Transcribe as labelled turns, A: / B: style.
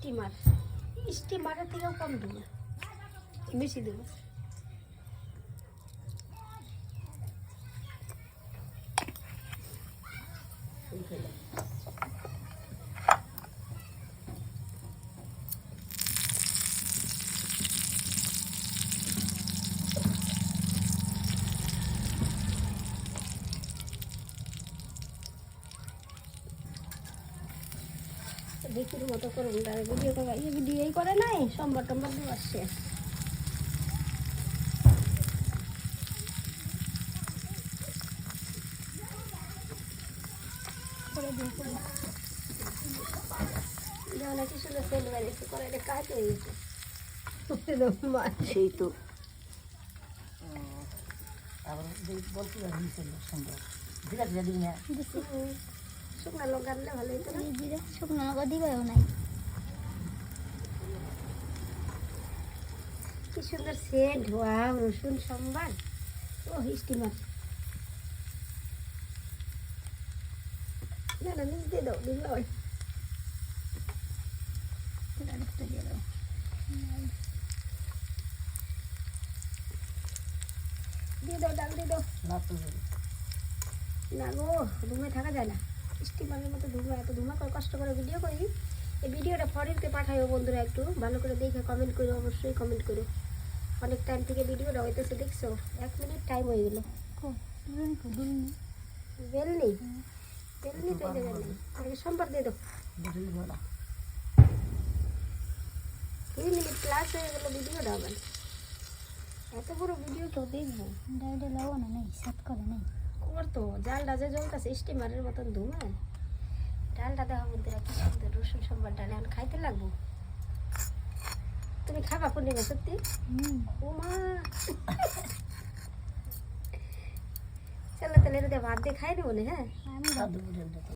A: Steamer, স্টিমারের থেকেও কম দেবো, বেশি দেবো। বিক্রির মতো করুন, ভিডিও ভিডিওই করে নাই, সোমবার টোমবার দিয়ে আসছে। যেমন কি সুন্দর সেল বেরিয়েছে, করে এটা কাজ হয়ে গেছে
B: সেই তো আবার বলতে পারি সুন্দর জিরা জিরা দিই না,
A: শুকনো লঙ্কা দিলে ভালো হতো না?
C: জিরা শুকনো লঙ্কা দিবেও নাই।
A: কি সুন্দর সেন্ট, ওয়াও, রসুন সোমবার। ও স্টিমার, না না নিচ দিয়ে দাও, দিলে হয়।
C: আরেকটা দিয়ে দাও।
A: দিয়ে দাও, ডাক দিয়ে দাও।
B: না তো
A: না গো, ধুমে থাকা যায় না, স্টিমারের মতো ধুমা, এত ধুমা করে কষ্ট করে ভিডিও করি। এই ভিডিওটা ফরিনকে পাঠাইও বন্ধুরা, একটু ভালো করে দেখে কমেন্ট করো, অবশ্যই কমেন্ট করো। অনেক টাইম থেকে ভিডিওটা হইতেছে, দেখছো 1 মিনিট টাইম হয়ে গেলো। বেলনি বেলনি তো এই জায়গায় নেই, আগে সোমবার দিয়ে দাও। 2 মিনিট প্লাস হয়ে গেলো ভিডিওটা। আবার এত বড় ভিডিও কেউ দেখবো?
C: ডাইডে লবণ নেই, সাত করে নেই।
A: ওর তো জালটা যে জ্বলতেছে স্টিমারের মতন ধুমা। ডালটা দেখো বন্ধুরা কি সুন্দর, রসুন সোমবার ডাল এখন খাইতে লাগবো। তুমি খাবা পূর্ণিমা সত্যি? ও মা, চলো তাহলে এটা দিয়ে ভাত দিয়ে খাই দেবো না? হ্যাঁ
C: আমি
B: সাধু